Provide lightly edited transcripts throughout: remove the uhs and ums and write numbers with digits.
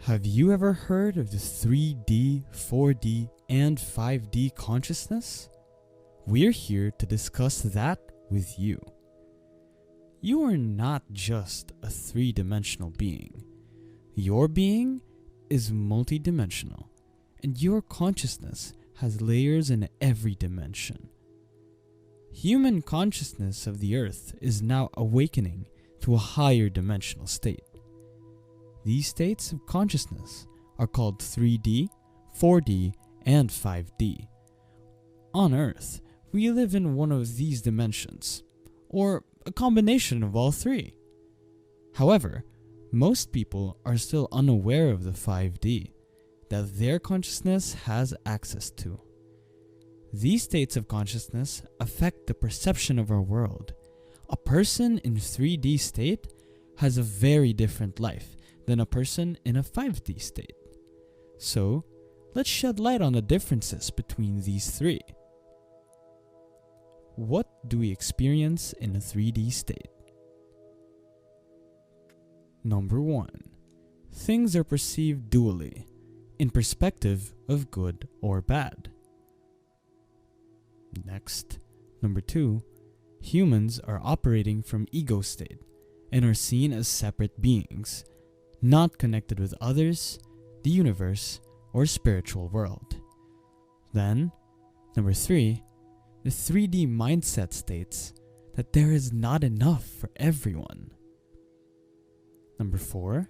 Have you ever heard of the 3D, 4D, and 5D consciousness? We're here to discuss that with you. You are not just a three-dimensional being. Your being is multidimensional, and your consciousness has layers in every dimension. Human consciousness of the earth is now awakening to a higher dimensional state. These states of consciousness are called 3D, 4D, and 5D. On Earth, we live in one of these dimensions, or a combination of all three. However, most people are still unaware of the 5D that their consciousness has access to. These states of consciousness affect the perception of our world. A person in 3D state has a very different life than a person in a 5D state. So, let's shed light on the differences between these three. What do we experience in a 3D state? Number 1. Things are perceived dually, in perspective of good or bad. Next, number 2. Humans are operating from ego state and are seen as separate beings, not connected with others, the universe, or spiritual world. Then, number 3, the 3D mindset states that there is not enough for everyone. Number 4,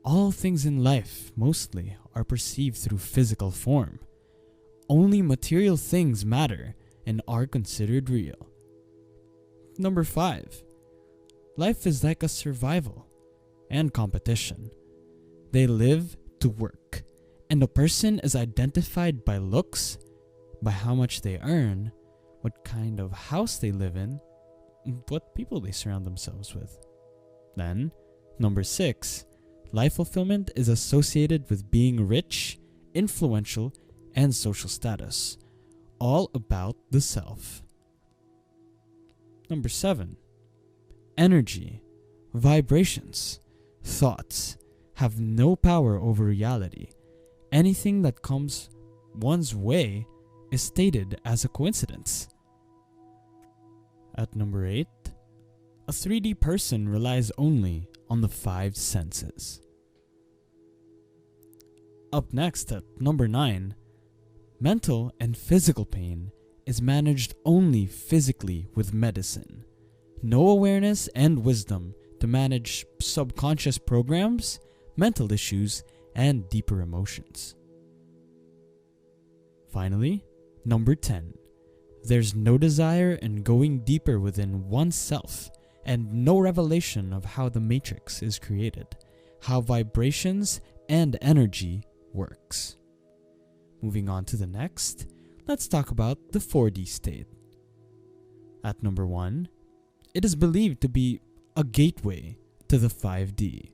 all things in life mostly are perceived through physical form. Only material things matter and are considered real. Number 5, life is like a survival and competition. They live to work, and a person is identified by looks, by how much they earn, what kind of house they live in, what people they surround themselves with. Then, number 6, life fulfillment is associated with being rich, influential, and social status, all about the self. Number 7, energy, vibrations, thoughts have no power over reality. Anything that comes one's way is stated as a coincidence. At number 8, a 3D person relies only on the 5 senses. Up next at number 9, mental and physical pain is managed only physically with medicine. No awareness and wisdom to manage subconscious programs, mental issues, and deeper emotions. Finally, number 10. There's no desire in going deeper within oneself, and no revelation of how the matrix is created, how vibrations and energy works. Moving on to the next, let's talk about the 4D state. At number 1, it is believed to be a gateway to the 5D.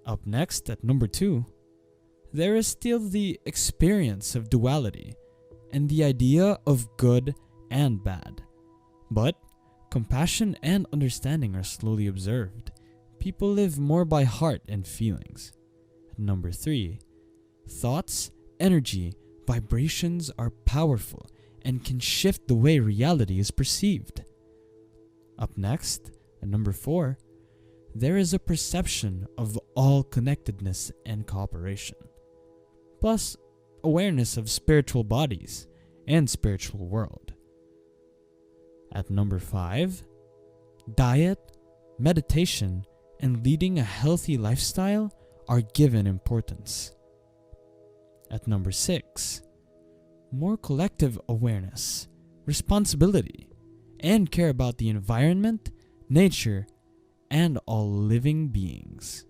Up next at number 2, there is still the experience of duality and the idea of good and bad. But compassion and understanding are slowly observed. People live more by heart and feelings. At number 3, thoughts, energy, vibrations are powerful and can shift the way reality is perceived. Up next, at number 4, there is a perception of all connectedness and cooperation, plus awareness of spiritual bodies and spiritual world. At number 5, diet, meditation, and leading a healthy lifestyle are given importance. At number 6, more collective awareness, responsibility, and care about the environment, nature, and all living beings.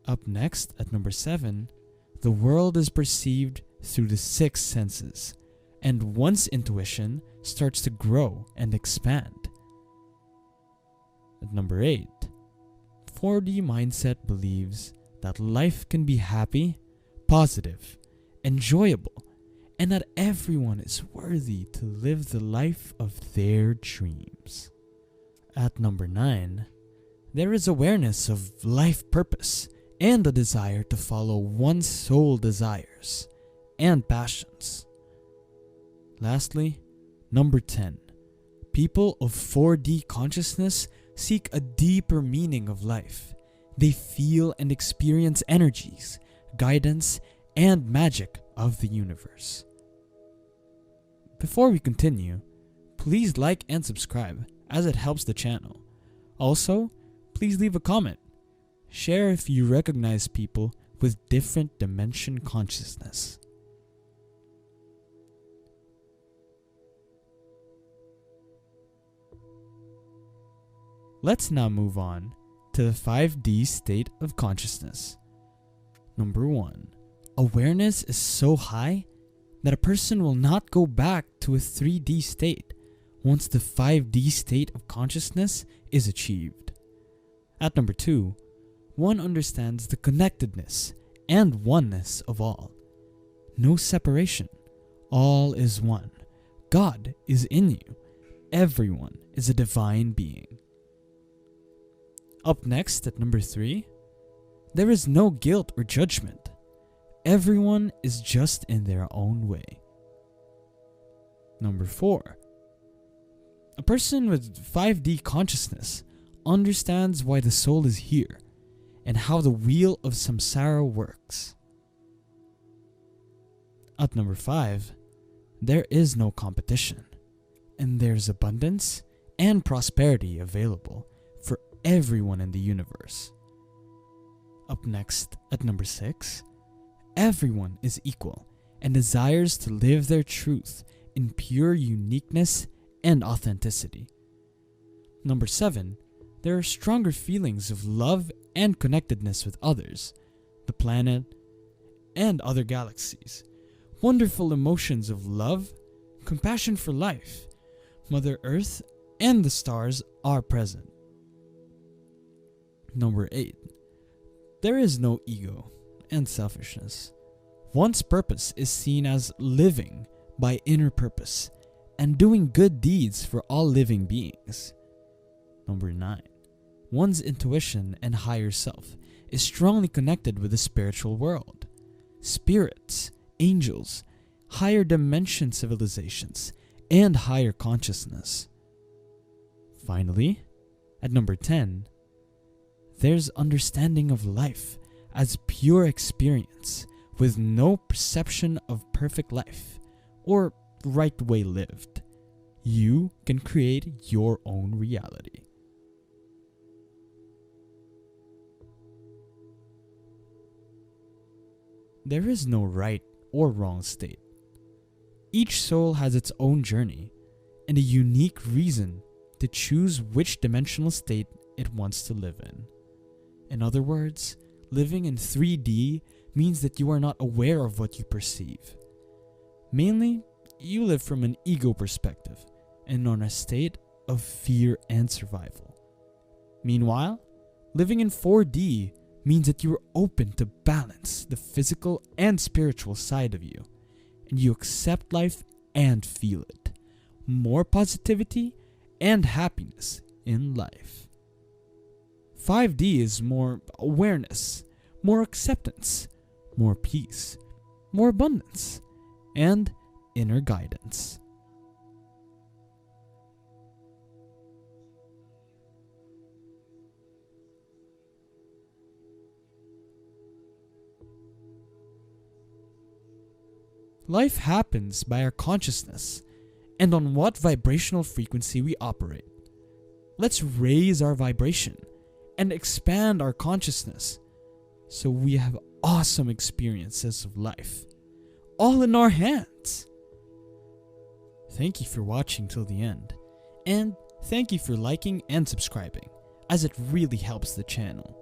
Up next, at number 7, the world is perceived through the 6 senses, and one's intuition starts to grow and expand. At number 8, 4D mindset believes that life can be happy, positive, enjoyable, and that everyone is worthy to live the life of their dreams. At number 9, there is awareness of life purpose and a desire to follow one's soul desires and passions. Lastly, number 10. People of 4D consciousness seek a deeper meaning of life. They feel and experience energies, guidance, and magic of the universe. Before we continue, please like and subscribe as it helps the channel. Also, please leave a comment. Share if you recognize people with different dimension consciousness. Let's now move on to the 5D state of consciousness. Number 1. Awareness is so high that a person will not go back to a 3D state once the 5D state of consciousness is achieved. At number 2, one understands the connectedness and oneness of all. No separation. All is one. God is in you. Everyone is a divine being. Up next at number 3, there is no guilt or judgment. Everyone is just in their own way. Number 4, a person with 5D consciousness understands why the soul is here and how the wheel of samsara works. At number 5, there is no competition, and there's abundance and prosperity available for everyone in the universe. Up next at number 6, everyone is equal and desires to live their truth in pure uniqueness and authenticity. Number 7, there are stronger feelings of love and connectedness with others, the planet, and other galaxies. Wonderful emotions of love, compassion for life, Mother Earth, and the stars are present. Number 8, there is no ego and selfishness. One's purpose is seen as living by inner purpose and doing good deeds for all living beings. Number 9, one's intuition and higher self is strongly connected with the spiritual world, spirits, angels, higher dimension civilizations, and higher consciousness. Finally, at number 10, there's understanding of life as pure experience with no perception of perfect life or right way lived. You can create your own reality. There is no right or wrong state. Each soul has its own journey and a unique reason to choose which dimensional state it wants to live in. In other words, living in 3D means that you are not aware of what you perceive. Mainly, you live from an ego perspective and on a state of fear and survival. Meanwhile, living in 4D means that you are open to balance the physical and spiritual side of you, and you accept life and feel it. More positivity and happiness in life. 5D is more awareness, more acceptance, more peace, more abundance, and inner guidance. Life happens by our consciousness and on what vibrational frequency we operate. Let's raise our vibration and expand our consciousness so we have awesome experiences of life, all in our hands. Thank you for watching till the end, and thank you for liking and subscribing, as it really helps the channel.